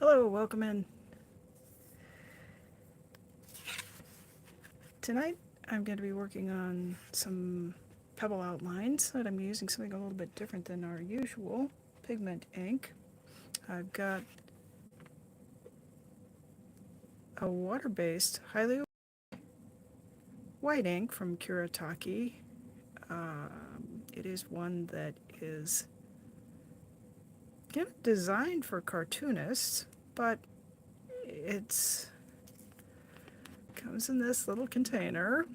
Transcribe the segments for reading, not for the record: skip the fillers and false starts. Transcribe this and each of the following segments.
Hello, welcome in. Tonight I'm going to be working on some pebble outlines, but I'm using something a little bit different than our usual pigment ink. I've got a water-based, highly white ink from Kuretake. It is one that is kind of designed for cartoonists, but it's comes in this little container,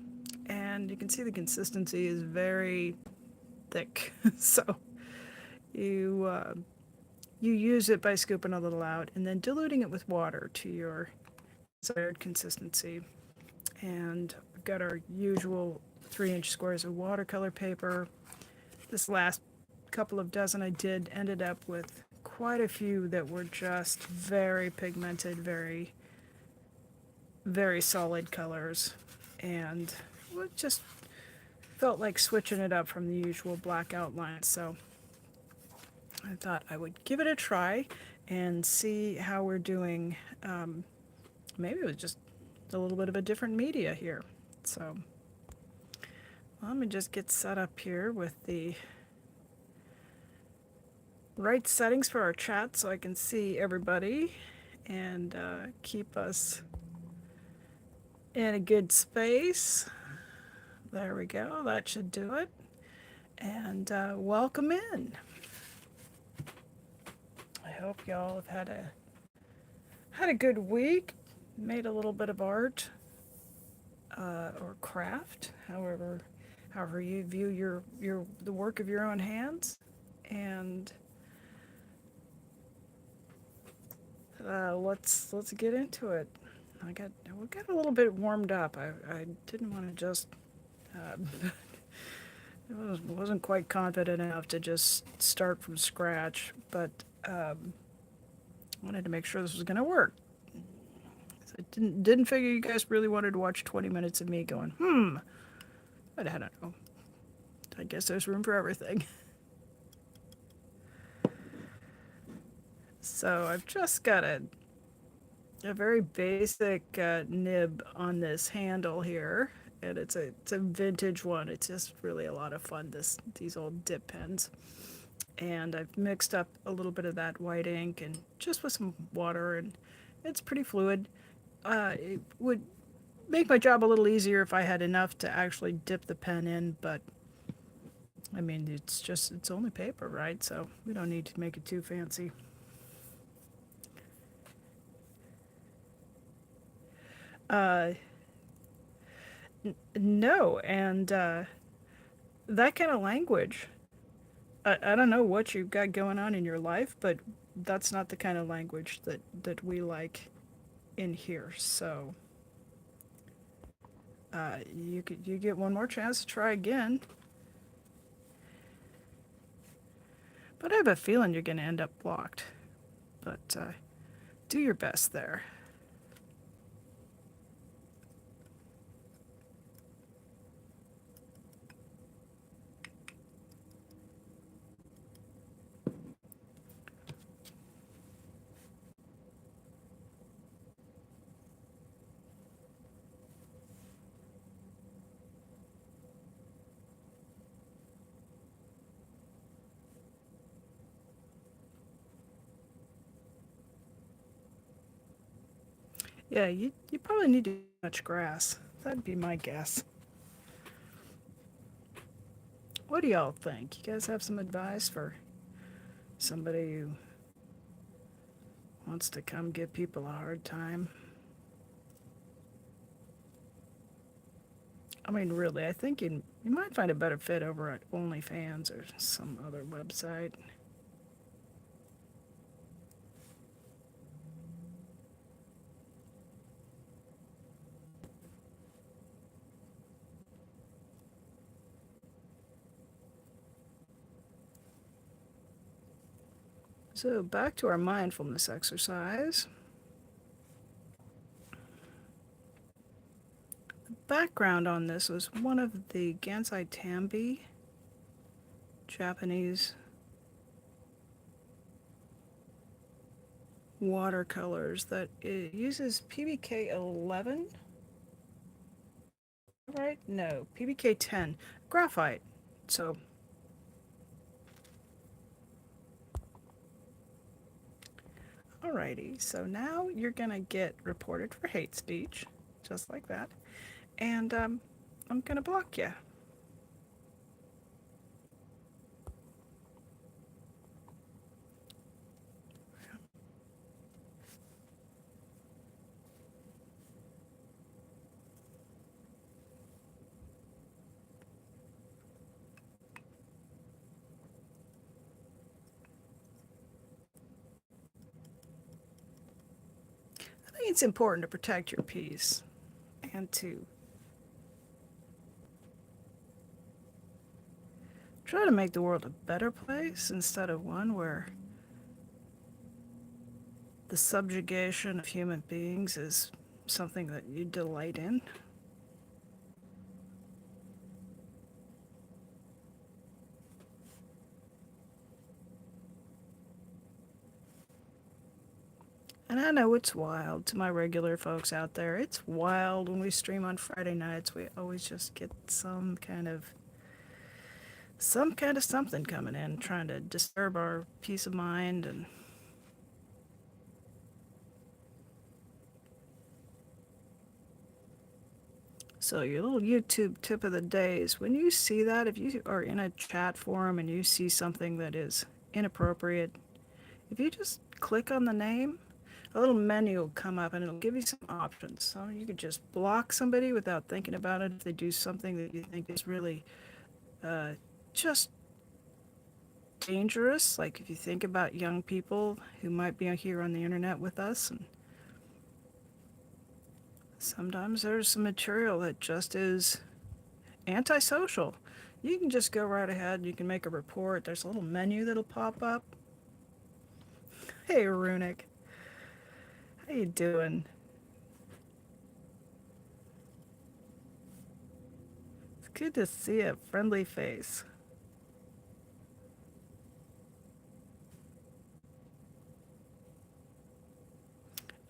and you can see the consistency is very thick. So you you use it by scooping a little out and then diluting it with water to your desired consistency. And we've got our usual 3-inch squares of watercolor paper. This last couple of dozen I did ended up with quite a few that were just very pigmented, very solid colors, and it just felt like switching it up from the usual black outline. So I thought I would give it a try and see how we're doing. Maybe it was just a little bit of a different media here. So let me just get set up here with the right settings for our chat so I can see everybody and keep us in a good space. There we go. That should do it. And welcome in. I hope y'all have had a good week. Made a little bit of art or craft, however you view the work of your own hands, and let's get into it. We got a little bit warmed up. I didn't want to just wasn't quite confident enough to just start from scratch, but wanted to make sure this was going to work. I didn't figure you guys really wanted to watch 20 minutes of me going, but I don't know. I guess there's room for everything. So I've just got a very basic nib on this handle here, and it's a vintage one. It's just really a lot of fun. These old dip pens, and I've mixed up a little bit of that white ink and just with some water, and it's pretty fluid. It would make my job a little easier if I had enough to actually dip the pen in, but I mean, it's only paper, right? So we don't need to make it too fancy. Uh, no, and that kind of language, I don't know what you've got going on in your life, but that's not the kind of language that we like in here. So you get one more chance to try again. But I have a feeling you're going to end up blocked. But do your best there. Yeah, you probably need too much grass. That'd be my guess. What do y'all think? You guys have some advice for somebody who wants to come give people a hard time? I mean, really, I think you might find a better fit over at OnlyFans or some other website. So back to our mindfulness exercise. The background on this was one of the Gansai Tambi Japanese watercolors that it uses PBK 11, right? No, PBK 10, graphite. So, alrighty, so now you're gonna get reported for hate speech, just like that. And I'm gonna block you. I think it's important to protect your peace and to try to make the world a better place instead of one where the subjugation of human beings is something that you delight in. And I know it's wild to my regular folks out there. It's wild when we stream on Friday nights. We always just get some kind of something coming in trying to disturb our peace of mind. And so your little YouTube tip of the day is when you see that, if you are in a chat forum and you see something that is inappropriate, if you just click on the name, a little menu will come up and it'll give you some options. So you could just block somebody without thinking about it if they do something that you think is really uh, just dangerous. Like if you think about young people who might be here on the internet with us, and sometimes there's some material that just is antisocial. You can just go right ahead. You can make a report. There's a little menu that'll pop up. Hey, Runic, how you doing? It's good to see a friendly face.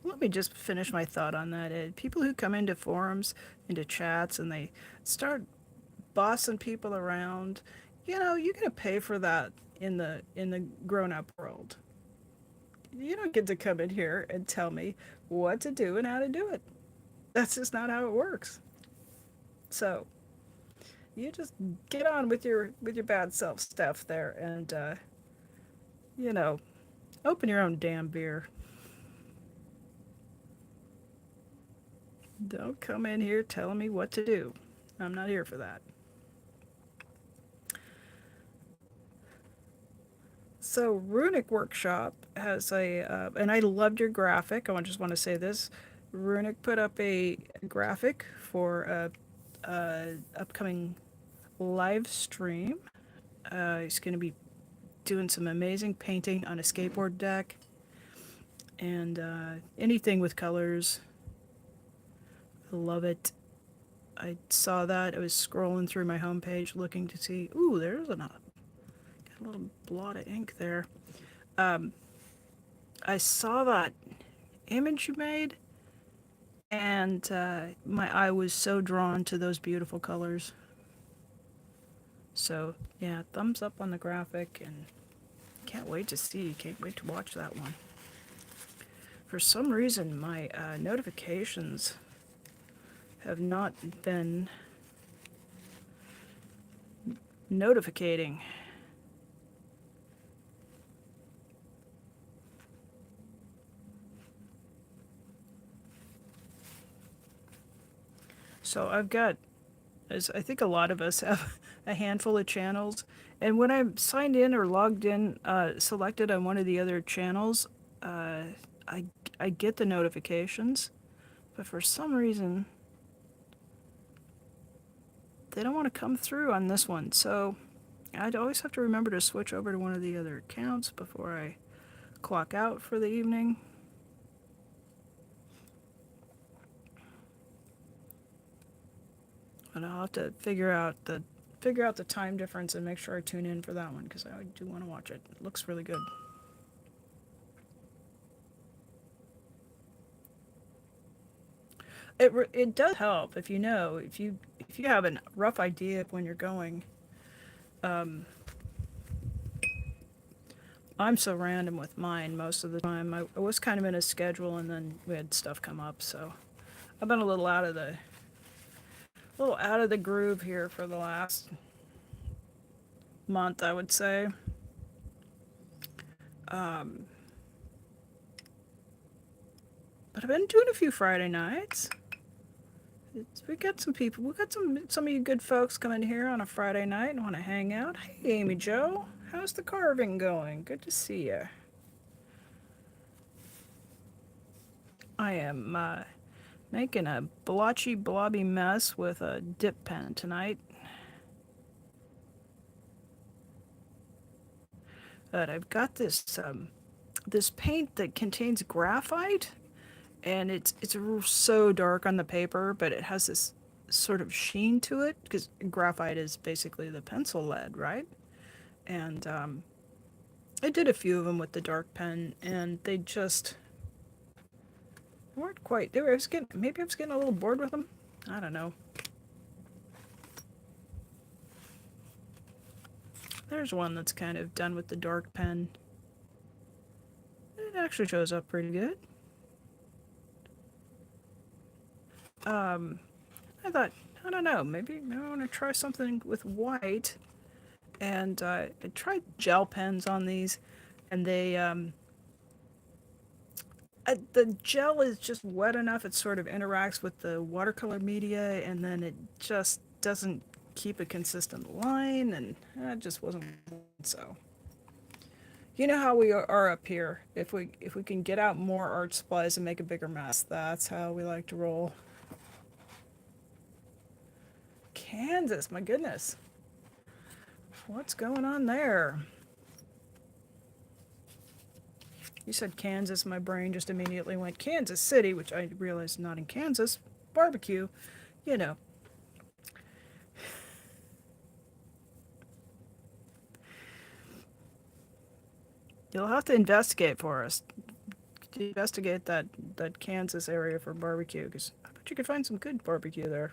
Let me just finish my thought on that, Ed. People who come into forums, into chats, and they start bossing people around, you're gonna pay for that in the grown-up world. You don't get to come in here and tell me what to do and how to do it. That's just not how it works. So you just get on with your bad self stuff there, and you know, open your own damn beer. Don't come in here telling me what to do. I'm not here for that. So Runic Workshop has and I loved your graphic. Just want to say this. Runic put up a graphic for a upcoming live stream. He's going to be doing some amazing painting on a skateboard deck and anything with colors. I love it. I saw that. I was scrolling through my homepage looking to see. Ooh, there's got a little blot of ink there. Um, I saw that image you made, and my eye was so drawn to those beautiful colors. So yeah, thumbs up on the graphic, and can't wait to see. Can't wait to watch that one. For some reason, my notifications have not been notificating. So I've got, as I think a lot of us have, a handful of channels. And when I'm signed in or logged in, selected on one of the other channels, uh, I, I get the notifications. But for some reason, they don't want to come through on this one. So I'd always have to remember to switch over to one of the other accounts before I clock out for the evening. But I'll have to figure out the time difference and make sure I tune in for that one because I do want to watch it. It looks really good. It does help if you know if you have a rough idea of when you're going. Um, I'm so random with mine most of the time. I was kind of in a schedule, and then we had stuff come up, so I've been a little out of the groove here for the last month, I would say. Um, but I've been doing a few Friday nights. We got some people. We got some of you good folks coming here on a Friday night and want to hang out. Hey, Amy Joe, how's the carving going? Good to see you. I am making a blotchy, blobby mess with a dip pen tonight. But I've got this paint that contains graphite, and it's so dark on the paper, but it has this sort of sheen to it because graphite is basically the pencil lead, right? And I did a few of them with the dark pen, and they just weren't quite. They were. Maybe I was getting a little bored with them. I don't know. There's one that's kind of done with the dark pen. It actually shows up pretty good. Um, I thought, I don't know, maybe I want to try something with white. And I tried gel pens on these, and the gel is just wet enough. It sort of interacts with the watercolor media, and then it just doesn't keep a consistent line, and it just wasn't so. You know how we are up here. If we can get out more art supplies and make a bigger mess, that's how we like to roll. Kansas, my goodness. What's going on there? You said Kansas, my brain just immediately went Kansas City, which I realized not in Kansas. Barbecue, you know. You'll have to investigate for us. Investigate that Kansas area for barbecue, because I bet you could find some good barbecue there.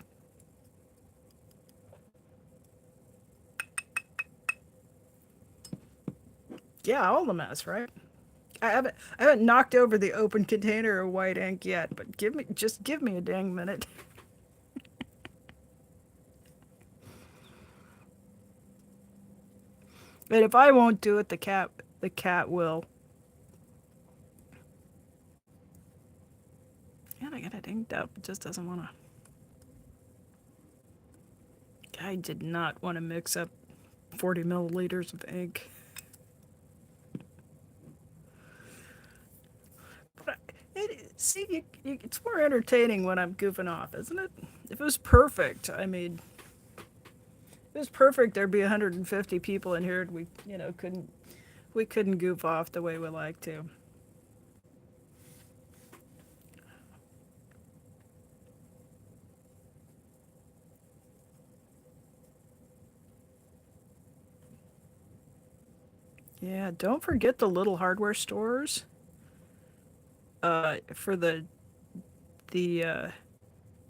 Yeah, all the mess, right? I haven't knocked over the open container of white ink yet, but give me a dang minute. And if I won't do it, the cat will. And I got it inked up. It just doesn't want to. I did not want to mix up 40 milliliters of ink. But see, it's more entertaining when I'm goofing off, isn't it? If it was perfect, I mean, if it was perfect, there'd be 150 people in here, and we couldn't goof off the way we like to. Yeah, don't forget the little hardware stores. For the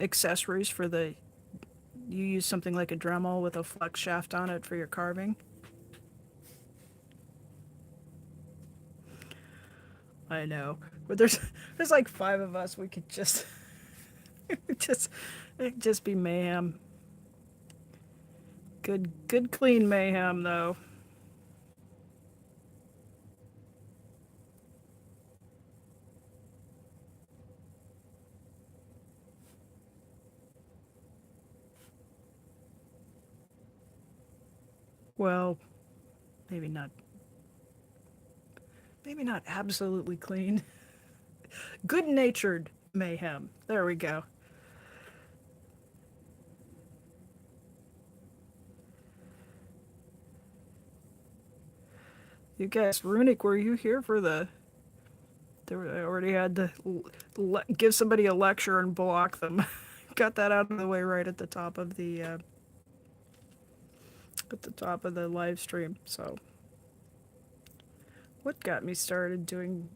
accessories for the you use something like a Dremel with a flex shaft on it for your carving. I know, but there's like five of us. We could just just it'd just be mayhem. Good clean mayhem though. Well, maybe not maybe not absolutely clean. Good natured mayhem. There we go. You guys, Runic, were you here for the? I already had to give somebody a lecture and block them. Got that out of the way right at the top of the live stream. So, what got me started doing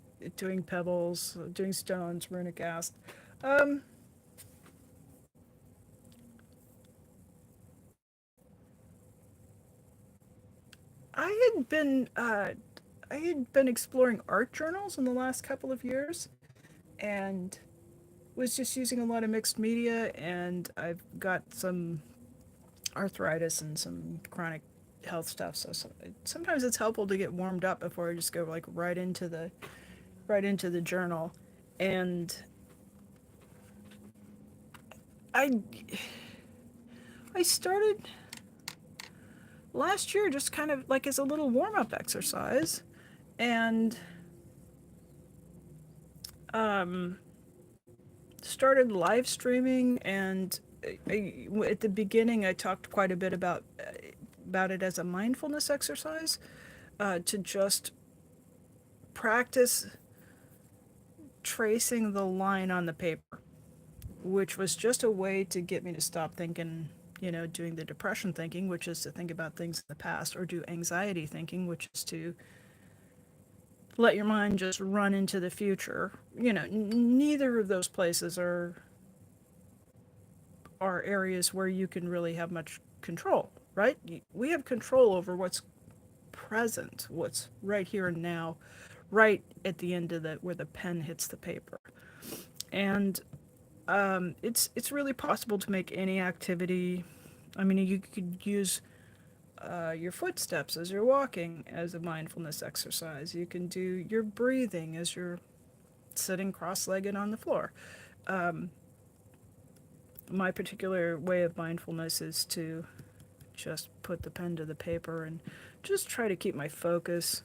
pebbles, doing stones? Runic asked. Um, I had been I had been exploring art journals in the last couple of years, and was just using a lot of mixed media. And I've got some arthritis and some chronic health stuff. So sometimes it's helpful to get warmed up before I just go like right into the journal. And I I started last year just kind of like as a little warm up exercise, and um, started live streaming. And at the beginning, I talked quite a bit about it as a mindfulness exercise, to just practice tracing the line on the paper, which was just a way to get me to stop thinking, doing the depression thinking, which is to think about things in the past, or do anxiety thinking, which is to let your mind just run into the future. Neither of those places are areas where you can really have much control, right? We have control over what's present, what's right here and now, right at the end of the where the pen hits the paper. And it's really possible to make any activity. I mean, you could use your footsteps as you're walking as a mindfulness exercise. You can do your breathing as you're sitting cross-legged on the floor. Um, my particular way of mindfulness is to just put the pen to the paper and just try to keep my focus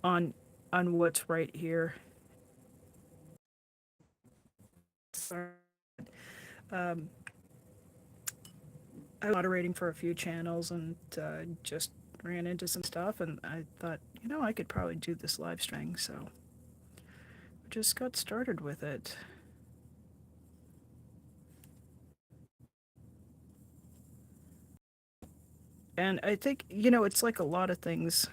on what's right here. Um, I was moderating for a few channels, and just ran into some stuff, and I thought, I could probably do this live streaming, so just got started with it. And I think, it's like a lot of things.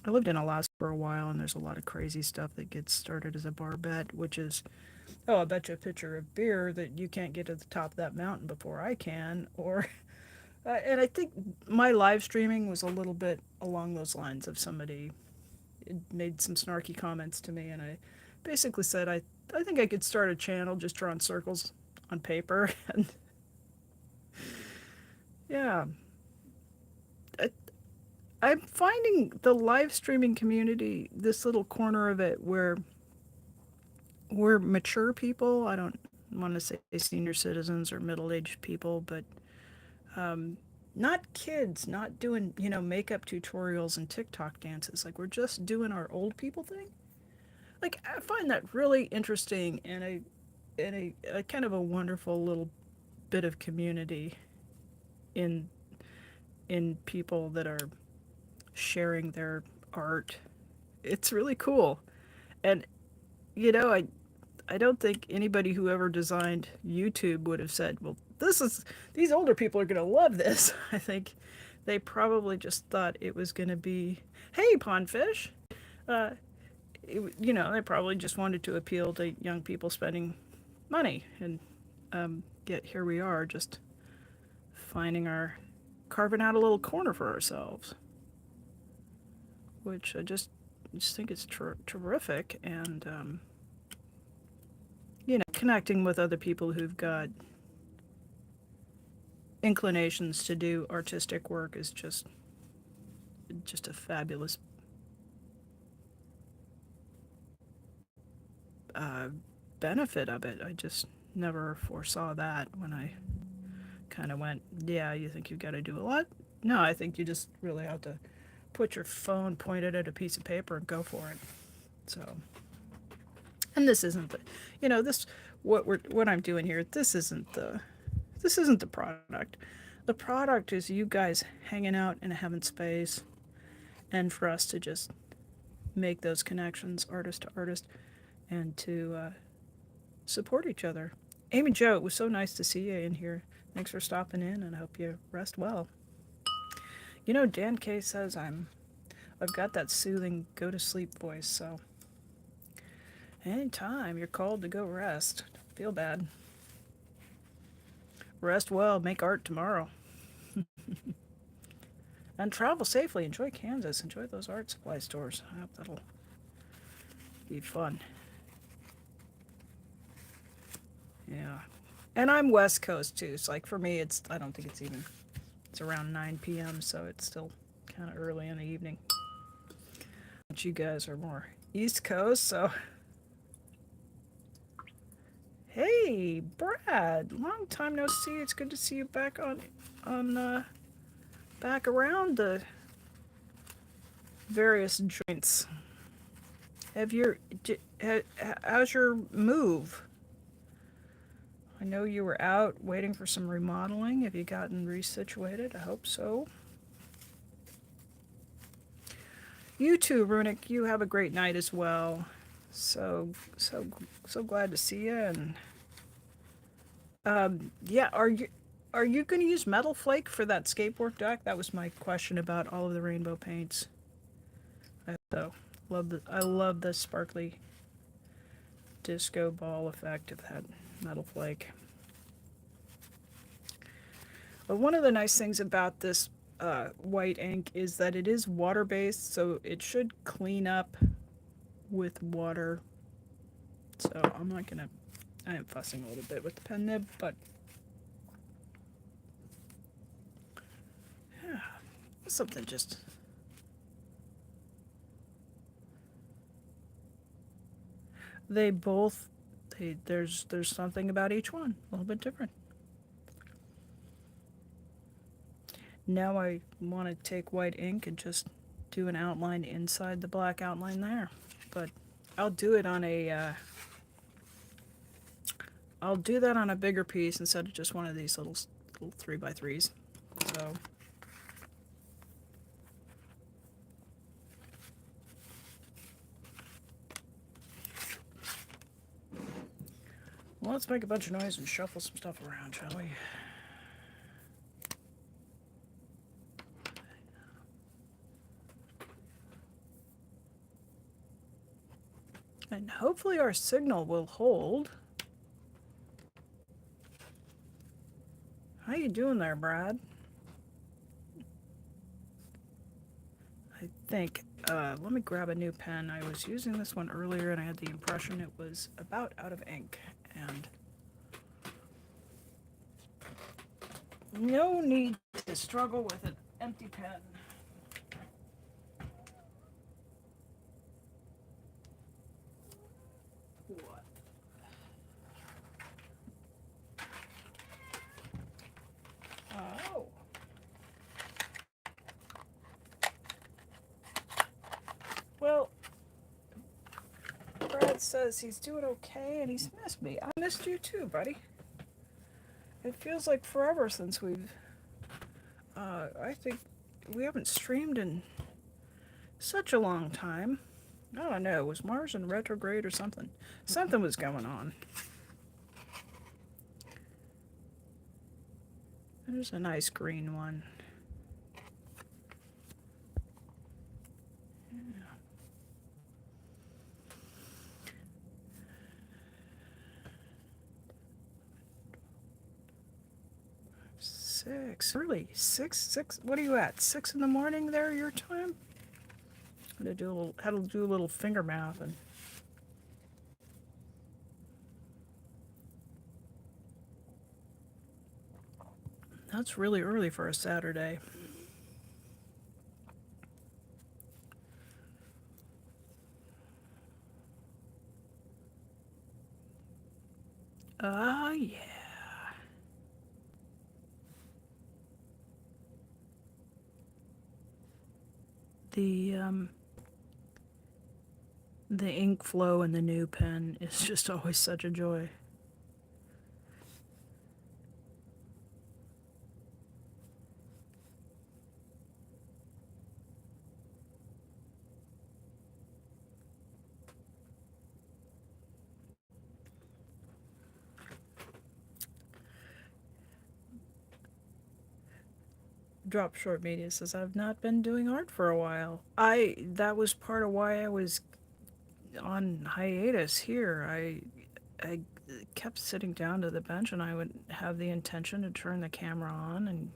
I lived in Alaska for a while, and there's a lot of crazy stuff that gets started as a bar bet, which is, oh, I bet you a pitcher of beer that you can't get to the top of that mountain before I can. Or, and I think my live streaming was a little bit along those lines of somebody made some snarky comments to me, and I basically said, I think I could start a channel just drawing circles on paper. And yeah, I, I'm finding the live streaming community, this little corner of it where we're mature people. I don't want to say senior citizens or middle-aged people, but um, not kids, not doing, makeup tutorials and TikTok dances. Like, we're just doing our old people thing. Like, I find that really interesting, and a kind of a wonderful little bit of community in people that are sharing their art. It's really cool. And I don't think anybody who ever designed YouTube would have said, "Well, these older people are going to love this." I think they probably just thought it was going to be, "Hey, pondfish." Uh, they probably just wanted to appeal to young people spending money, and yet here we are, just finding our carving out a little corner for ourselves, which I just think is terrific. And connecting with other people who've got inclinations to do artistic work is just a fabulous uh, benefit of it. I just never foresaw that when I kind of went, yeah, you think you've got to do a lot? No, I think you just really have to put your phone pointed at a piece of paper and go for it. So, and this isn't the, this what I'm doing here. This isn't the product. The product is you guys hanging out and having space, and for us to just make those connections, artist to artist, and to support each other. Amy Jo, it was so nice to see you in here. Thanks for stopping in, and I hope you rest well. Dan K says I've got that soothing go to sleep voice, so anytime you're called to go rest, don't feel bad. Rest well, make art tomorrow. And travel safely. Enjoy Kansas. Enjoy those art supply stores. I hope that'll be fun. Yeah. And I'm West Coast too. So like for me, I don't think it's around 9 p.m. So it's still kind of early in the evening. But you guys are more East Coast, so. Hey, Brad. Long time no see. It's good to see you back back around the various joints. How's your move? I know you were out waiting for some remodeling. Have you gotten resituated? I hope so. You too, Runic. You have a great night as well. So glad to see you. And yeah, are you going to use metal flake for that skateboard deck? That was my question about all of the rainbow paints. So I love the sparkly disco ball effect of that metal flake. But one of the nice things about this white ink is that it is water based, so it should clean up with water. So I am fussing a little bit with the pen nib, but yeah, something just. They both, there's something about each one, a little bit different. Now I want to take white ink and just do an outline inside the black outline there. But I'll do it on I'll do that on a bigger piece instead of just one of these little 3x3s. So. Well, let's make a bunch of noise and shuffle some stuff around, shall we? And hopefully our signal will hold. How you doing there, Brad? I think, let me grab a new pen. I was using this one earlier and I had the impression it was about out of ink. And no need to struggle with an empty pen. What? Oh. Well, Brad says he's doing okay and he's missed me. I missed you too, buddy. It feels like forever since I think we haven't streamed in such a long time. I don't know, was Mars in retrograde or something? Something was going on. There's a nice green one. Yeah. 6, early, 6, what are you at, 6 in the morning there, your time? Had to do a little finger math and. That's really early for a Saturday. Oh, yeah. The ink flow in the new pen is just always such a joy. Drop Short Media says I've not been doing art for a while. That was part of why I was on hiatus here. I kept sitting down to the bench and I would have the intention to turn the camera on and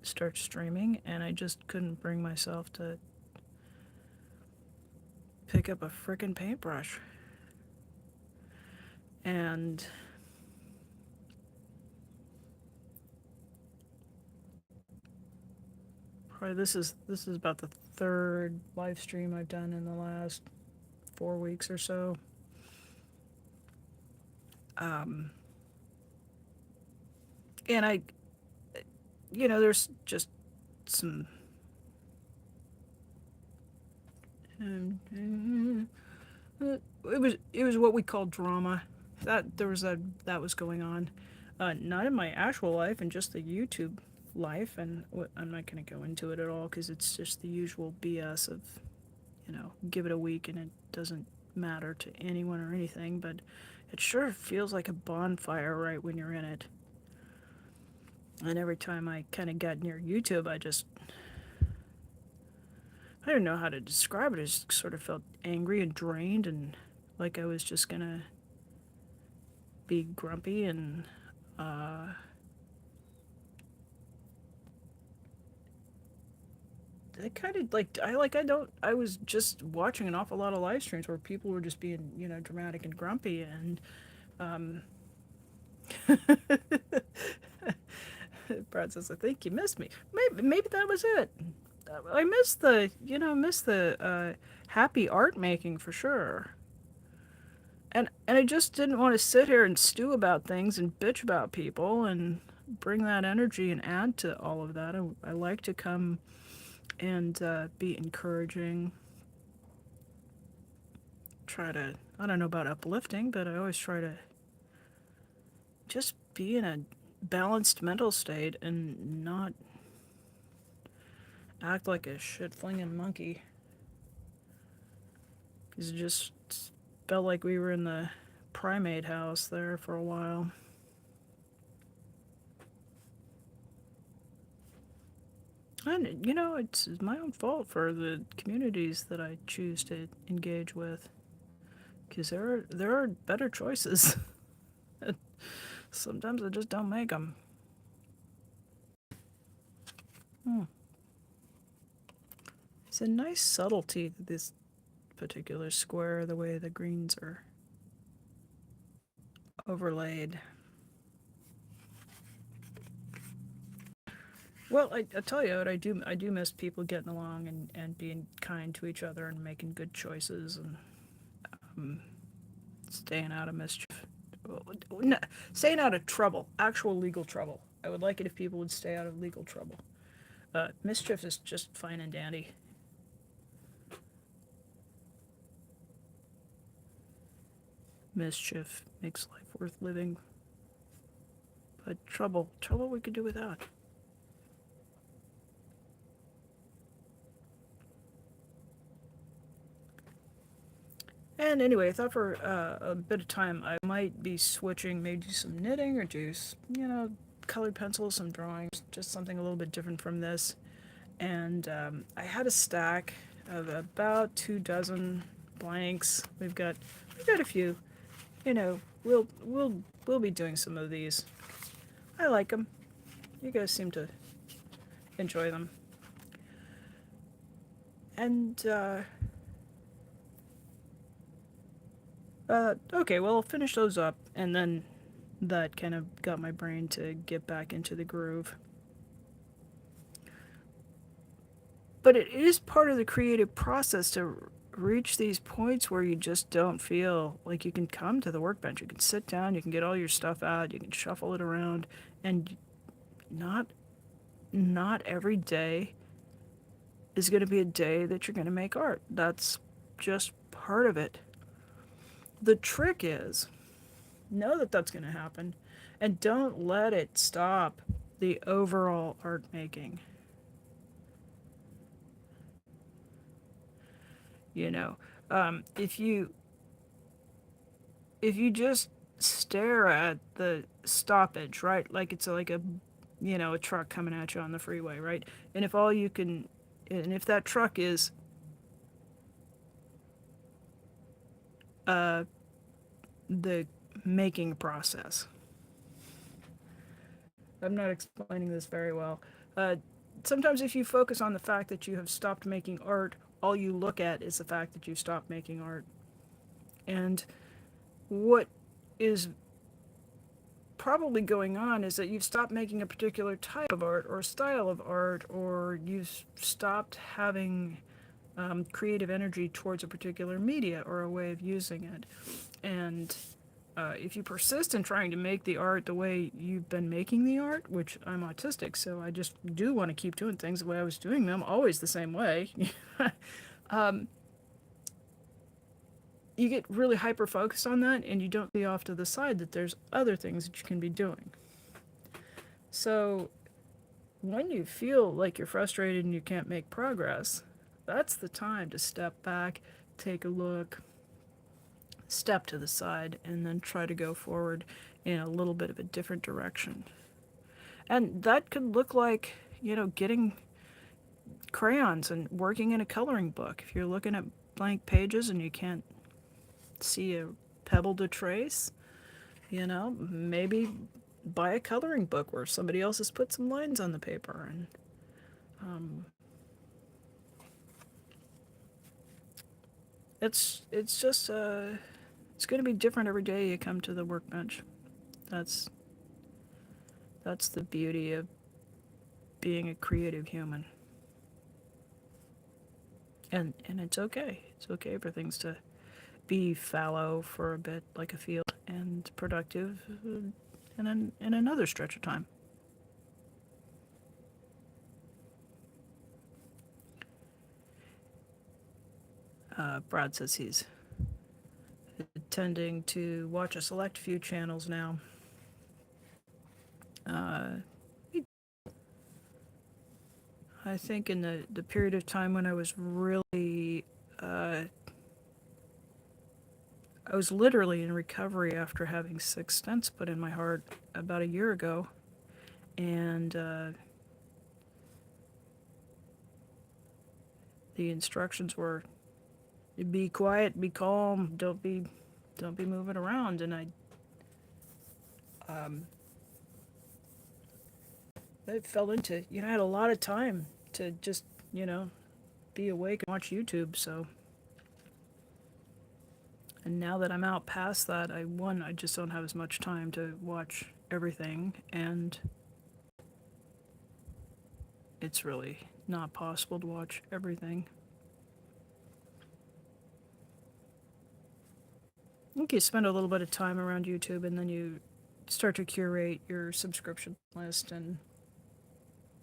start streaming, and I just couldn't bring myself to pick up a frickin' paintbrush. And probably this is about the third live stream I've done in the last 4 weeks or so. Um, and there's just some. It was what we call drama. That was going on, not in my actual life and just the YouTube life. And I'm not going to go into it at all because it's just the usual BS of, give it a week and it doesn't matter to anyone or anything. But it sure feels like a bonfire right when you're in it. And every time I kind of got near YouTube, I don't know how to describe it. I just sort of felt angry and drained and like I was just gonna be grumpy and I kind of I was just watching an awful lot of live streams where people were just being, dramatic and grumpy and um Brad says, I think you missed me. Maybe that was it. I missed the happy art making for sure. And I just didn't want to sit here and stew about things and bitch about people and bring that energy and add to all of that. I like to come and be encouraging. Try to, I don't know about uplifting, but I always try to just be in a balanced mental state and not act like a shit flinging monkey. Because it just felt like we were in the primate house there for a while. And, it's my own fault for the communities that I choose to engage with. Because there are better choices. Sometimes I just don't make them. Hmm. It's a nice subtlety to this particular square, the way the greens are overlaid. Well, I tell you what, I do miss people getting along and being kind to each other and making good choices and um, staying out of mischief. Well, no, staying out of trouble, actual legal trouble. I would like it if people would stay out of legal trouble. Mischief is just fine and dandy. Mischief makes life worth living. But trouble we could do without. And anyway, I thought for a bit of time I might be switching, maybe do some knitting or do, colored pencils, some drawings, just something a little bit different from this. And I had a stack of about 2 dozen blanks. We've got a few. We'll be doing some of these. I like them. You guys seem to enjoy them. And okay, well, I'll finish those up, and then that kind of got my brain to get back into the groove. But it is part of the creative process to reach these points where you just don't feel like you can come to the workbench. You can sit down, you can get all your stuff out, you can shuffle it around, and not not every day is going to be a day that you're going to make art. That's just part of it. The trick is know that that's going to happen and don't let it stop the overall art making. You know, if you just stare at the stoppage, right? Like it's like a truck coming at you on the freeway, right? And if that truck is uh, the making process. I'm not explaining this very well. sometimes if you focus on the fact that you have stopped making art, all you look at is the fact that you stopped making art. And what is probably going on is that you've stopped making a particular type of art or style of art, or you've stopped having creative energy towards a particular media or a way of using it. And if you persist in trying to make the art the way you've been making the art, which I'm autistic, so I just do want to keep doing things the way I was doing them, always the same way, um, you get really hyper focused on that and you don't see off to the side that there's other things that you can be doing. So when you feel like you're frustrated and you can't make progress, that's the time to step back, take a look, step to the side, and then try to go forward in a little bit of a different direction. And that could look like, getting crayons and working in a coloring book. If you're looking at blank pages and you can't see a pebble to trace, maybe buy a coloring book where somebody else has put some lines on the paper. And um, it's just it's going to be different every day you come to the workbench. That's that's the beauty of being a creative human. And it's okay. It's okay for things to be fallow for a bit, like a field, and productive in another stretch of time. Brad says he's tending to watch a select few channels now. Uh, I think in the period of time when I was really, I was literally in recovery after having 6 stents put in my heart about a year ago, and the instructions were be quiet, be calm, don't be moving around, and um, I fell into, I had a lot of time to just, be awake and watch YouTube. So, and now that I'm out past that, I just don't have as much time to watch everything, and it's really not possible to watch everything. I think you spend a little bit of time around YouTube, and then you start to curate your subscription list, and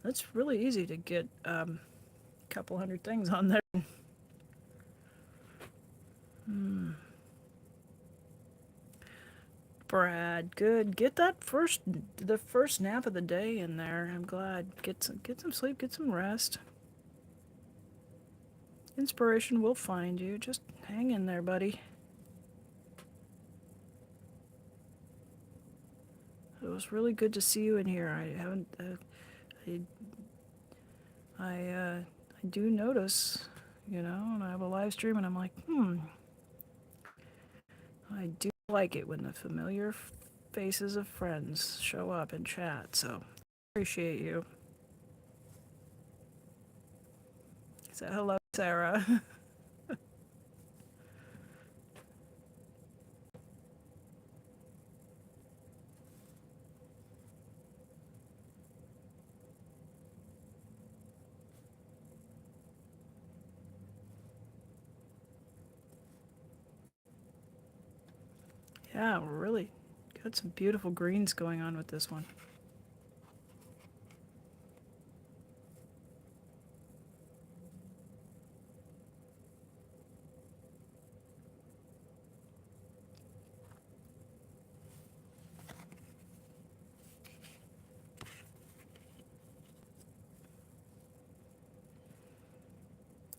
it's really easy to get a couple hundred things on there. Hmm. Brad, good. Get the first nap of the day in there. I'm glad. Get some sleep, get some rest. Inspiration will find you. Just hang in there, buddy. It was really good to see you in here. I haven't. I. I do notice, and I have a live stream, and I'm like, I do like it when the familiar faces of friends show up and chat. So, appreciate you. So, hello, Sarah. Yeah, we're really got some beautiful greens going on with this one.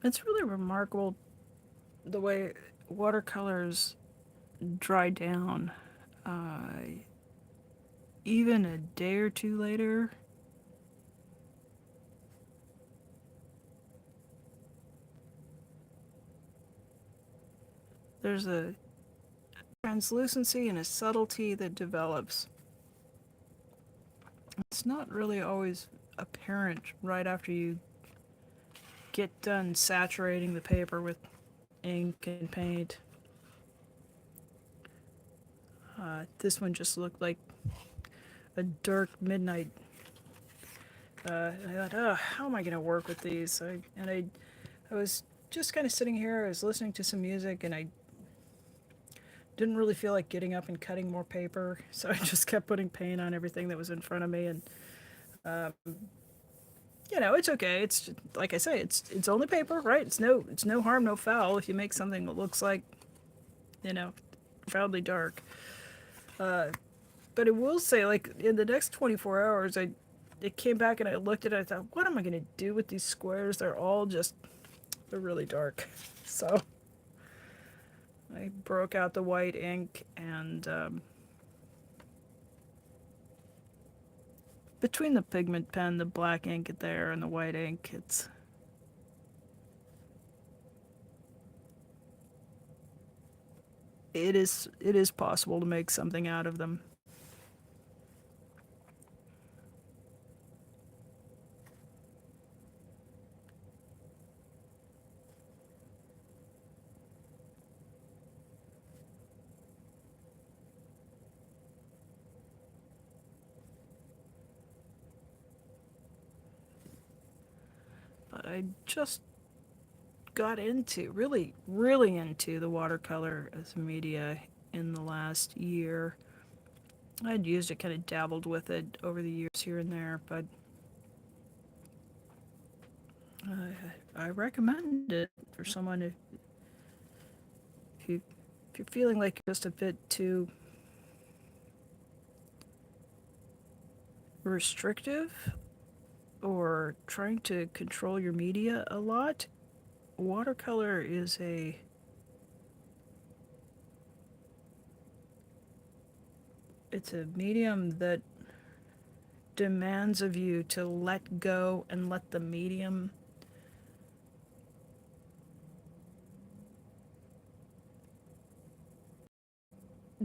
It's really remarkable the way watercolors dry down. Even a day or two later, there's a translucency and a subtlety that develops. It's not really always apparent right after you get done saturating the paper with ink and paint. This one just looked like a dark midnight. I thought, oh, how am I going to work with these? I was just kind of sitting here. I was listening to some music, and I didn't really feel like getting up and cutting more paper, so I just kept putting paint on everything that was in front of me. And um, it's okay. It's like I say, it's only paper, right? It's no harm, no foul if you make something that looks like, you know, profoundly dark. Uh, but I will say, like in the next 24 hours, I came back and I looked at it. I thought, what am I going to do with these squares? They're really dark. So I broke out the white ink and between the pigment pen, the black ink there, and the white ink, it is possible to make something out of them. But I just got into really into the watercolor as a media in the last year. I'd used it, kind of dabbled with it over the years here and there, but I recommend it for someone if you're feeling like you're just a bit too restrictive or trying to control your media a lot. Watercolor is it's a medium that demands of you to let go and let the medium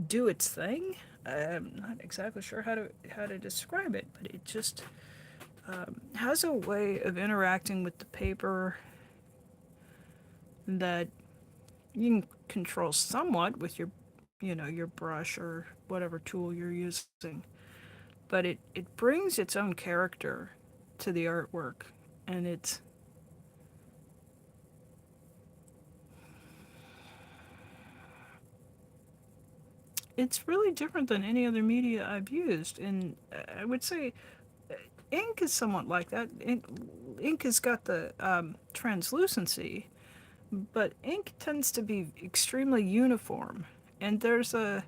do its thing. I'm not exactly sure how to describe it, but it just has a way of interacting with the paper that you can control somewhat with your brush or whatever tool you're using. But it brings its own character to the artwork, and it's really different than any other media I've used. And I would say ink is somewhat like that. Ink has got the translucency, but ink tends to be extremely uniform. And there's a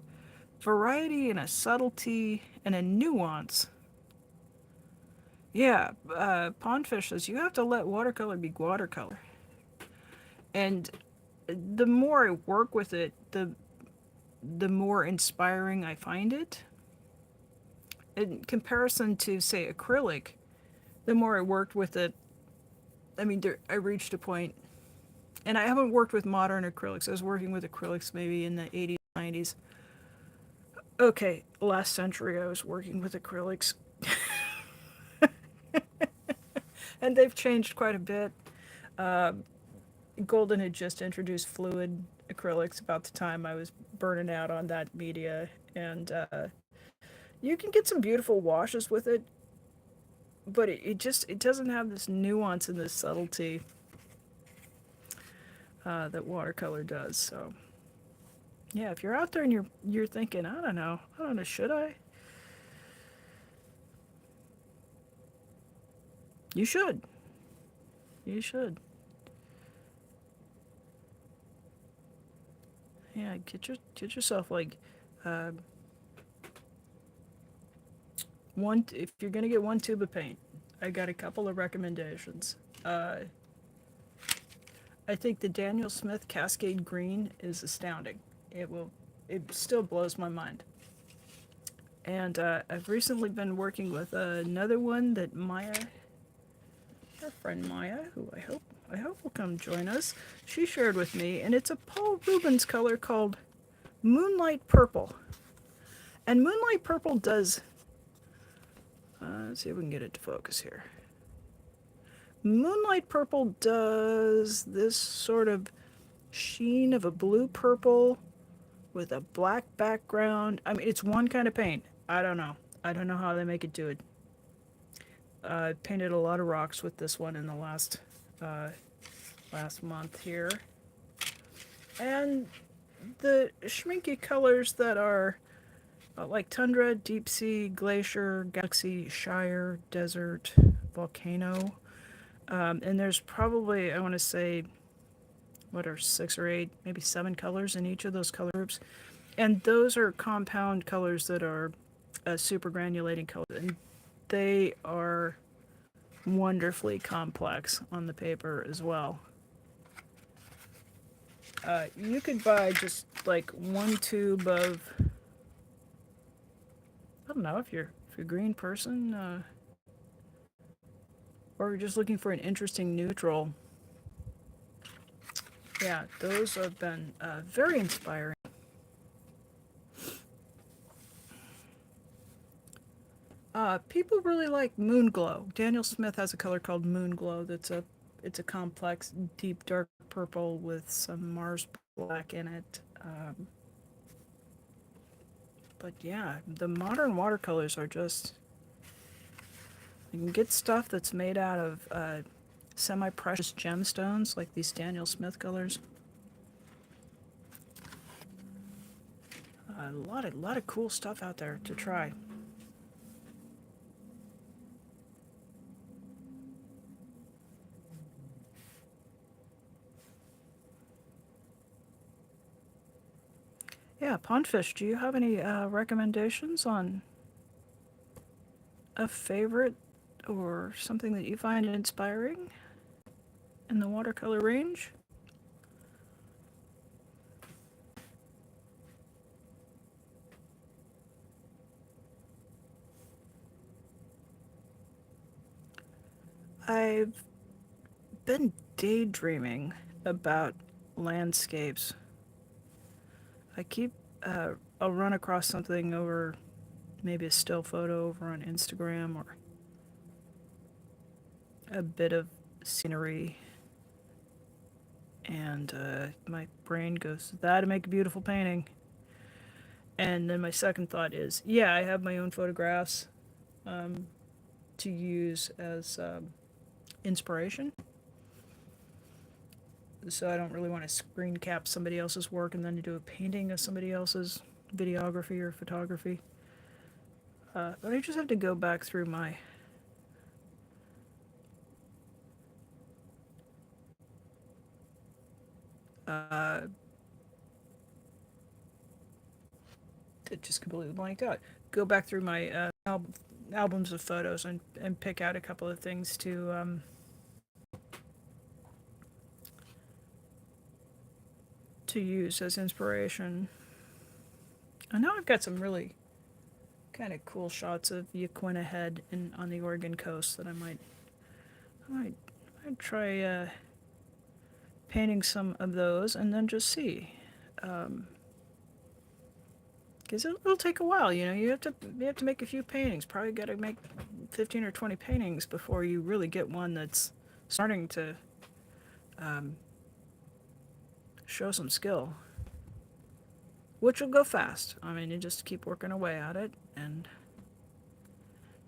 variety and a subtlety and a nuance. Yeah, Pondfish says you have to let watercolor be watercolor. And the more I work with it, the more inspiring I find it. In comparison to, say, acrylic, the more I worked with it, I mean, I reached a point, and I haven't worked with modern acrylics. I was working with acrylics maybe in the 80s, 90s. Okay, last century I was working with acrylics, and they've changed quite a bit. Uh, Golden had just introduced fluid acrylics about the time I was burning out on that media, and you can get some beautiful washes with it, but it doesn't have this nuance and this subtlety that watercolor does. So yeah, if you're out there and you're thinking, I don't know, should I? You should. You should. Yeah, get yourself like uh, one. If you're gonna get one tube of paint, I got a couple of recommendations. I think the Daniel Smith Cascade Green is astounding. It still blows my mind. And I've recently been working with another one that our friend Maya, who I hope will come join us, she shared with me, and it's a Paul Rubens color called Moonlight Purple. And Moonlight Purple does Let's see if we can get it to focus here. Moonlight purple does this sort of sheen of a blue purple with a black background. I mean, it's one kind of paint. I don't know. I don't know how they make it do it. I painted a lot of rocks with this one in the uh, last month here. And the schminky colors that are like tundra, deep sea, glacier, galaxy, shire, desert, volcano. And there's probably, I want to say, what are 6 or 8, maybe 7 colors in each of those color groups. And those are compound colors that are super granulating colors. And they are wonderfully complex on the paper as well. You could buy just like one tube of, I don't know, if you're a green person, or you're just looking for an interesting neutral. Yeah, those have been very inspiring. People really like Moon Glow. Daniel Smith has a color called Moon Glow. It's a complex, deep dark purple with some Mars black in it. But yeah, the modern watercolors are just, you can get stuff that's made out of semi-precious gemstones like these Daniel Smith colors. A lot of cool stuff out there to try. Yeah, Pondfish, do you have any recommendations on a favorite or something that you find inspiring in the watercolor range? I've been daydreaming about landscapes. I keep, I'll run across something over, maybe a still photo over on Instagram, or a bit of scenery, and my brain goes, that'd make a beautiful painting. And then my second thought is, yeah, I have my own photographs to use as inspiration. So I don't really want to screen cap somebody else's work and then do a painting of somebody else's videography or photography. But I just have to go back through my it just completely blanked out. Go back through my albums of photos and pick out a couple of things to use as inspiration. I know I've got some really kind of cool shots of Yaquina Head on the Oregon coast that I might try painting some of those and then just see. Because it'll take a while, you know. You have to make a few paintings. Probably got to make 15 or 20 paintings before you really get one that's starting to show some skill. Which will go fast. I mean, you just keep working away at it and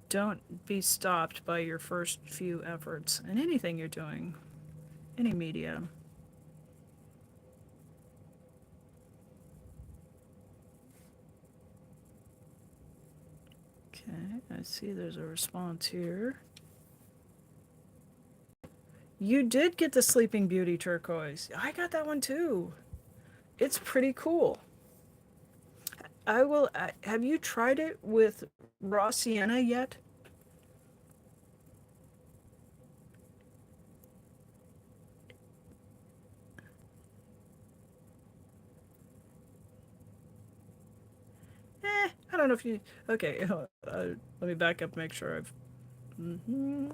don't be stopped by your first few efforts in anything you're doing, any media. Okay, I see there's a response here. You did get the Sleeping Beauty turquoise. I got that one too. It's pretty cool. I will. Have you tried it with raw sienna yet? I don't know if you. Okay, let me back up and make sure I've. Mm-hmm.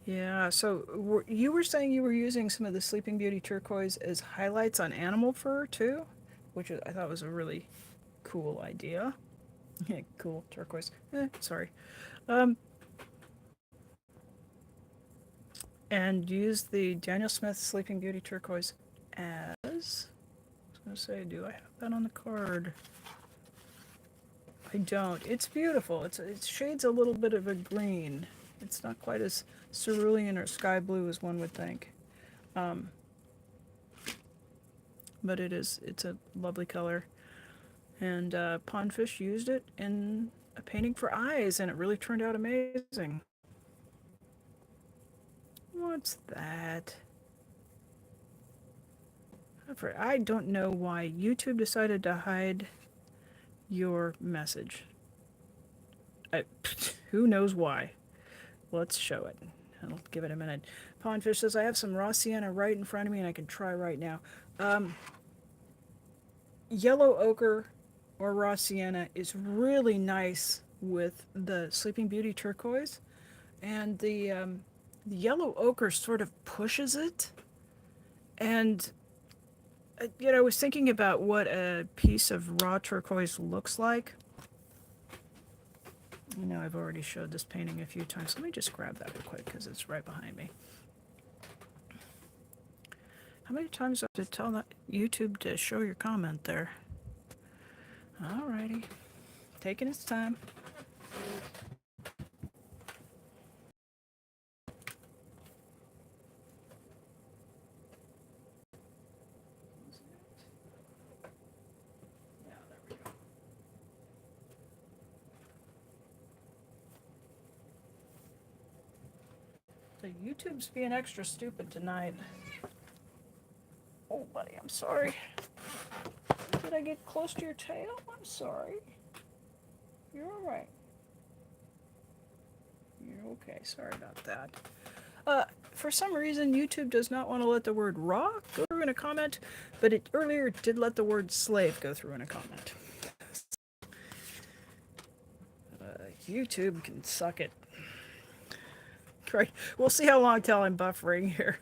Yeah, so you were saying you were using some of the Sleeping Beauty turquoise as highlights on animal fur too, which I thought was a really cool idea. Yeah, cool turquoise. Sorry. Um, and use the Daniel Smith Sleeping Beauty turquoise as. I was gonna say, do I have that on the card? I don't. It's beautiful. It shades a little bit of a green. It's not quite as cerulean or sky blue as one would think. Um, but it's a lovely color. And Pondfish used it in a painting for eyes, and it really turned out amazing. What's that? I don't know why YouTube decided to hide your message. I, who knows why? Let's show it. I'll give it a minute. Pondfish says, I have some raw sienna right in front of me and I can try right now. Yellow ochre or raw sienna is really nice with the Sleeping Beauty turquoise. And the yellow ochre sort of pushes it. And, I was thinking about what a piece of raw turquoise looks like. I know I've already showed this painting a few times. Let me just grab that real quick because it's right behind me. How many times do I have to tell that YouTube to show your comment there? Alrighty. Taking its time. Yeah, there we go. The YouTube's being extra stupid tonight. Oh, buddy, I'm sorry. Did I get close to your tail? I'm sorry. You're alright. You're okay. Sorry about that. For some reason, YouTube does not want to let the word raw go through in a comment, but it earlier did let the word slave go through in a comment. YouTube can suck it. Right. We'll see how long till I'm buffering here.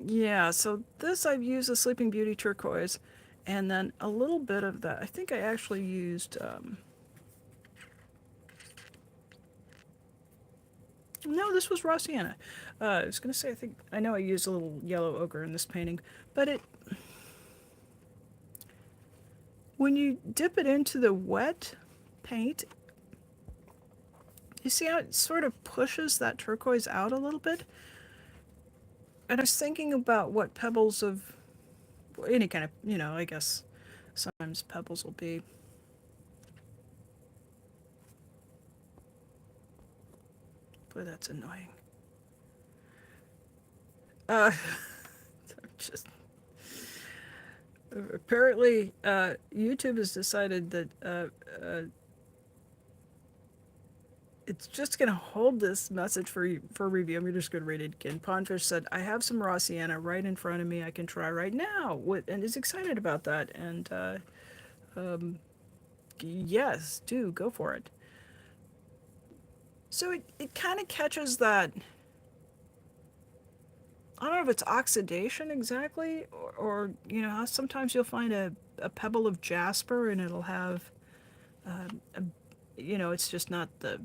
Yeah, so this I've used the Sleeping Beauty turquoise, and then a little bit of that. I think I actually used. No, this was raw sienna. I was gonna say I know I used a little yellow ochre in this painting, but when you dip it into the wet paint, you see how it sort of pushes that turquoise out a little bit? And I was thinking about what pebbles of any kind of, I guess sometimes pebbles will be. Boy, that's annoying. Just apparently, YouTube has decided that it's just going to hold this message for review. I'm just going to read it again. Pondfish said, I have some raw sienna right in front of me. I can try right now. And is excited about that. And yes, do go for it. So it kind of catches that. I don't know if it's oxidation exactly, or how sometimes you'll find a pebble of jasper and it'll have, a, it's just not the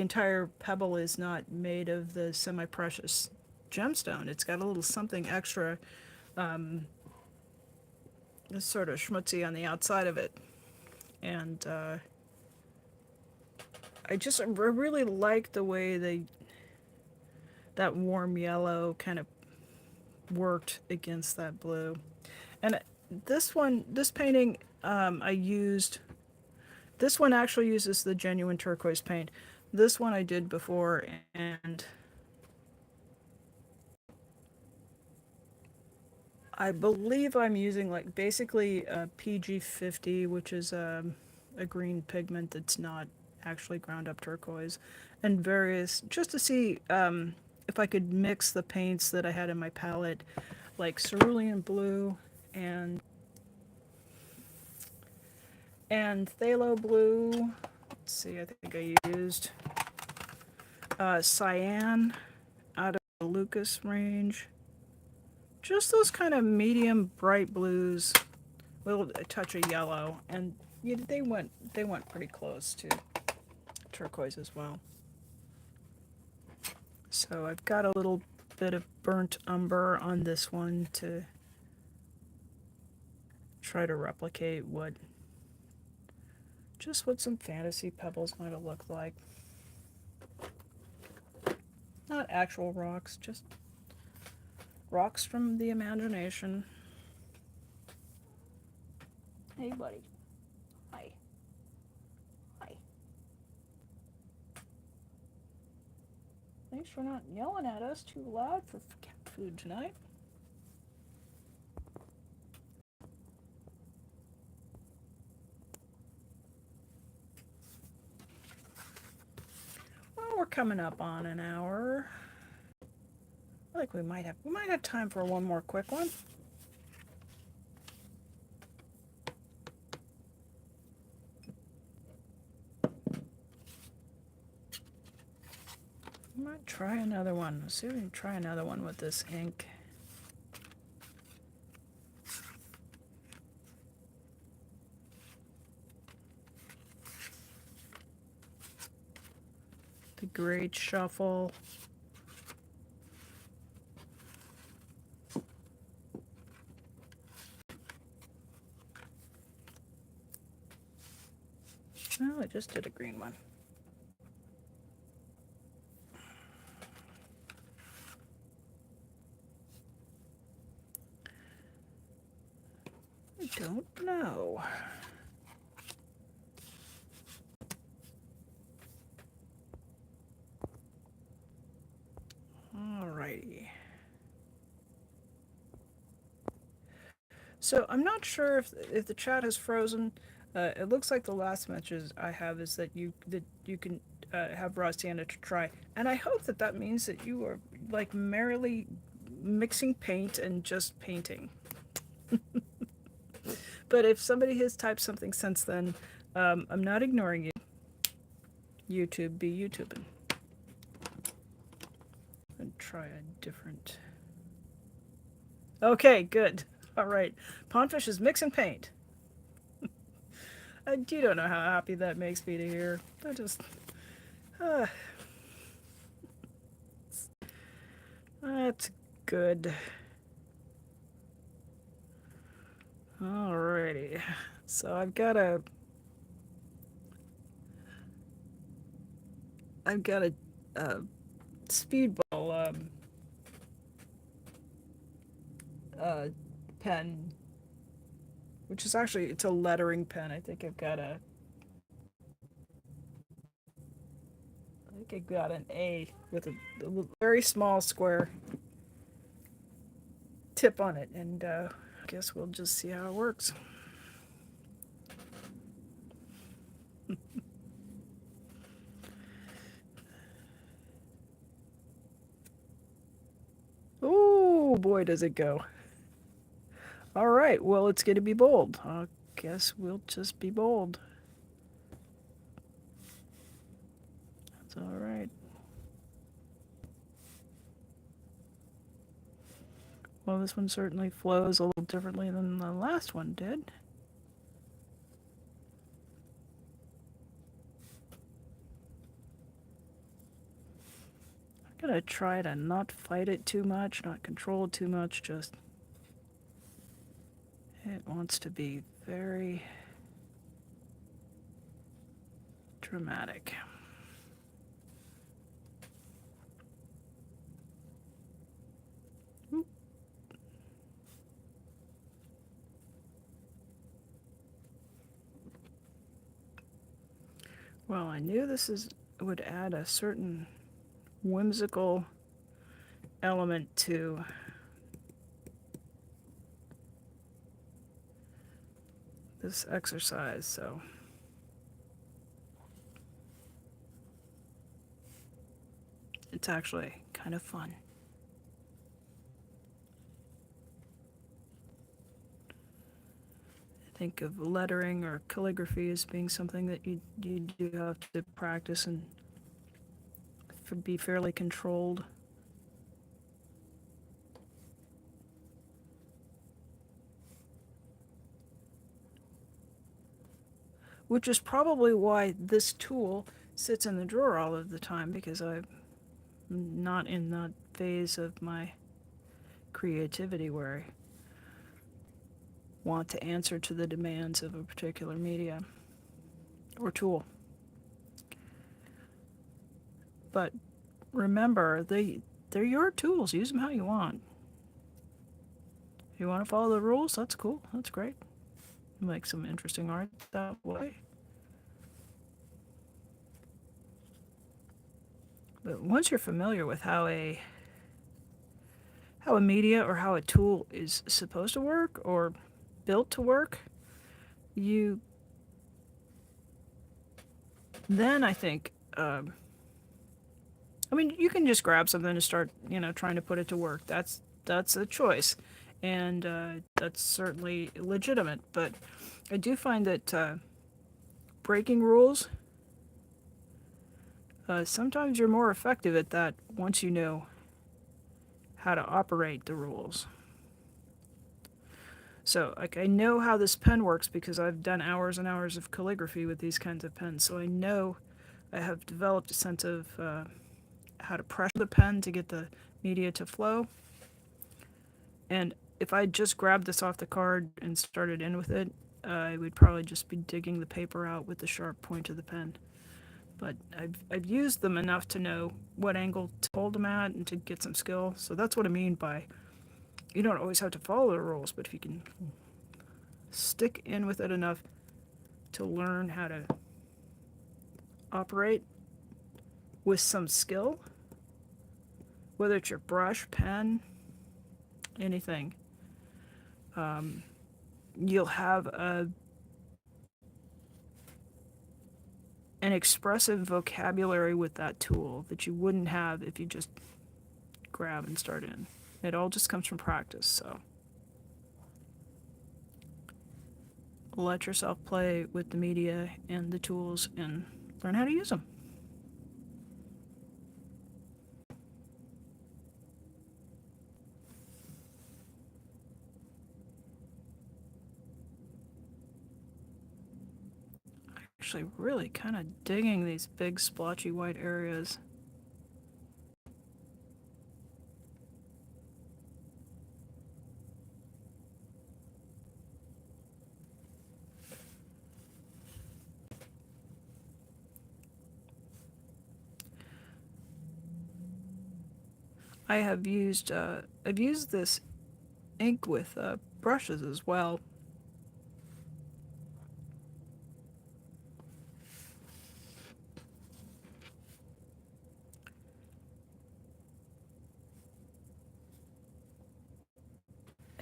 entire pebble is not made of the semi-precious gemstone. It's got a little something extra, sort of schmutzy on the outside of it. And I really like the way that warm yellow kind of worked against that blue. And this painting, I used, this one actually uses the genuine turquoise paint. This one I did before, and I believe I'm using like basically a PG50, which is a green pigment that's not actually ground up turquoise, and various, just to see if I could mix the paints that I had in my palette, like cerulean blue and phthalo blue. Let's see, I think I used cyan out of the Lucas range. Just those kind of medium bright blues little a touch of yellow, and they went pretty close to turquoise as well. So I've got a little bit of burnt umber on this one to try to replicate what some fantasy pebbles might have looked like. Not actual rocks, just rocks from the imagination. Hey, buddy. Hi. Hi. Thanks for not yelling at us too loud for cat food tonight. Well, we're coming up on an hour. I think we might have time for one more quick one. I might try another one. Let's see if we can try another one with this ink. The Great Shuffle. Well, I just did a green one. I don't know. Alrighty. So I'm not sure if the chat has frozen. It looks like the last message I have is that you can have raw sienna to try, and I hope that means that you are like merrily mixing paint and just painting. But if somebody has typed something since then, I'm not ignoring you. YouTube be YouTubing. And try a different. Okay, good. All right. Pondfish is mixing paint. You don't know how happy that makes me to hear. I just. That's good. Alrighty. So I've got a speedball pen, which is actually, it's a lettering pen. I think I've got an A with a very small square tip on it, and I guess we'll just see how it works. Oh boy, does it go. All right, well, it's going to be bold. I guess we'll just be bold. That's all right. Well, this one certainly flows a little differently than the last one did. I'm gonna try to not fight it too much, not control it too much, just it wants to be very dramatic. Well, I knew would add a certain whimsical element to this exercise, so it's actually kind of fun. I think of lettering or calligraphy as being something that you do have to practice and be fairly controlled. which is probably why this tool sits in the drawer all of the time, because I'm not in that phase of my creativity where I want to answer to the demands of a particular media or tool. But remember, they're your tools. Use them how you want. If you want to follow the rules, that's cool. That's great. Make some interesting art that way. But once you're familiar with how a media or how a tool is supposed to work or built to work, you then I think, I mean, you can just grab something and start, trying to put it to work. That's a choice, and that's certainly legitimate. But I do find that breaking rules, sometimes you're more effective at that once you know how to operate the rules. So, like, I know how this pen works because I've done hours and hours of calligraphy with these kinds of pens. So I know I have developed a sense of how to pressure the pen to get the media to flow. And if I just grabbed this off the card and started in with it, I would probably just be digging the paper out with the sharp point of the pen. But I've used them enough to know what angle to hold them at and to get some skill. So that's what I mean by you don't always have to follow the rules, but if you can stick in with it enough to learn how to operate with some skill, whether it's your brush, pen, anything, you'll have an expressive vocabulary with that tool that you wouldn't have if you just grab and start in. It all just comes from practice, so let yourself play with the media and the tools and learn how to use them. Actually, really kind of digging these big splotchy white areas. I've used this ink with brushes as well.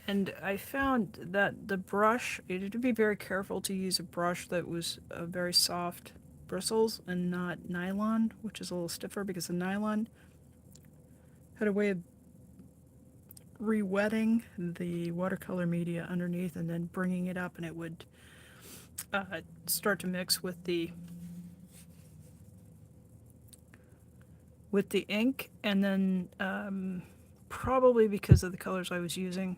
And I found that the brush, you had to be very careful to use a brush that was very soft bristles and not nylon, which is a little stiffer because the nylon had a way of re-wetting the watercolor media underneath and then bringing it up, and it would start to mix with the ink, and then probably because of the colors I was using,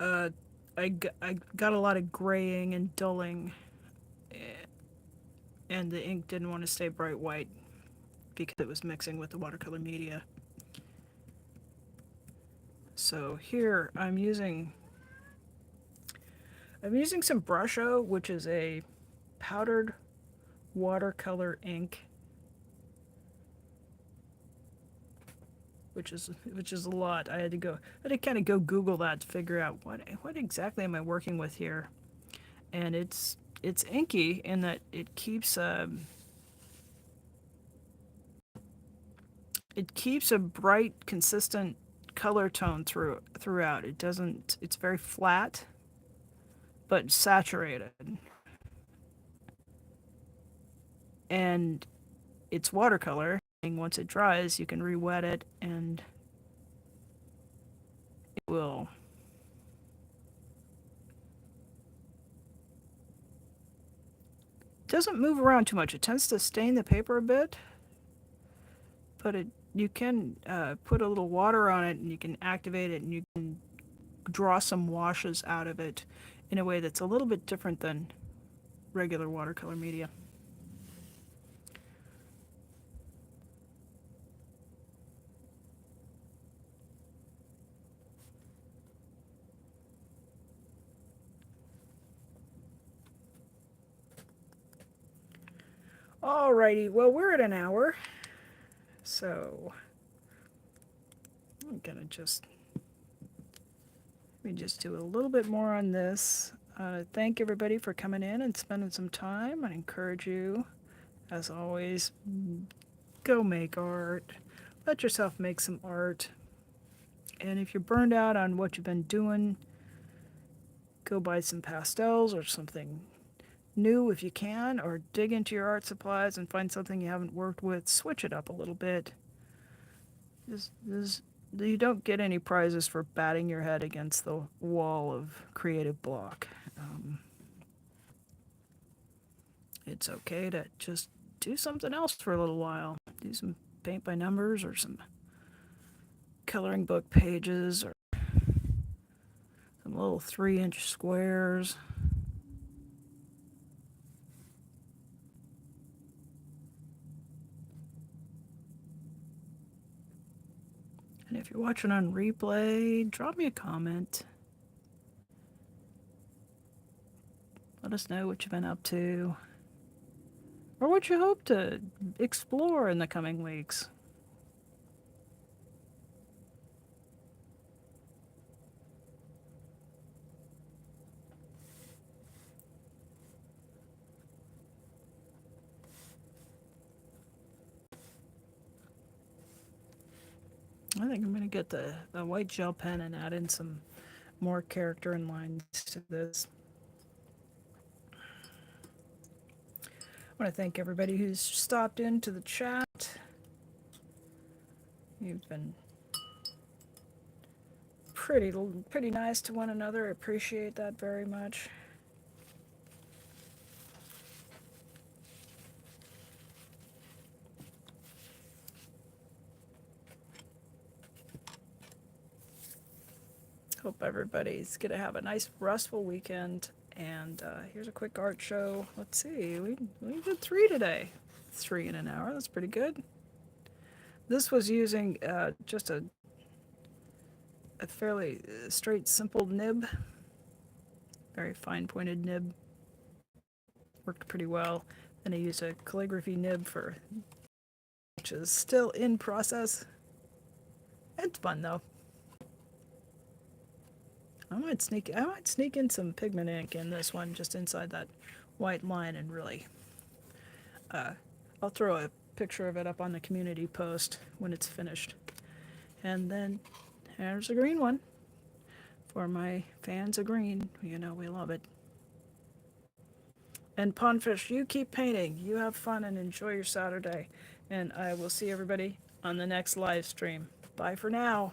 uh, I got a lot of graying and dulling, eh, and the ink didn't want to stay bright white because it was mixing with the watercolor media. So here I'm using some Brusho, which is a powdered watercolor ink, which is a lot. I had to kind of go Google that to figure out what exactly am I working with here, and it's inky in that it keeps a bright, consistent color tone throughout. It doesn't. It's very flat, but saturated, and it's watercolor. And once it dries, you can re-wet it, and it will. It doesn't move around too much. It tends to stain the paper a bit, but you can put a little water on it, and you can activate it, and you can draw some washes out of it in a way that's a little bit different than regular watercolor media. Alrighty, well, we're at an hour, so I'm gonna just let me just do a little bit more on this. Thank everybody for coming in and spending some time. I encourage you, as always, go make art. Let yourself make some art. And if you're burned out on what you've been doing, go buy some pastels or something new if you can, or dig into your art supplies and find something you haven't worked with. Switch it up a little bit. You don't get any prizes for batting your head against the wall of creative block. Um, it's okay to just do something else for a little while. Do some paint by numbers or some coloring book pages or some little 3-inch squares. And if you're watching on replay, drop me a comment. Let us know what you've been up to or what you hope to explore in the coming weeks. I think I'm going to get the white gel pen and add in some more character and lines to this. I want to thank everybody who's stopped into the chat. You've been pretty nice to one another. I appreciate that very much. Hope everybody's going to have a nice restful weekend. And here's a quick art show. Let's see, we did 3 today. 3 in an hour, that's pretty good. This was using just a fairly straight, simple nib. Very fine pointed nib. Worked pretty well. Then I used a calligraphy nib for, which is still in process. It's fun though. I might sneak in some pigment ink in this one, just inside that white line, and really. I'll throw a picture of it up on the community post when it's finished. And then there's a green one for my fans of green. You know we love it. And Pondfish, you keep painting. You have fun and enjoy your Saturday. And I will see everybody on the next live stream. Bye for now.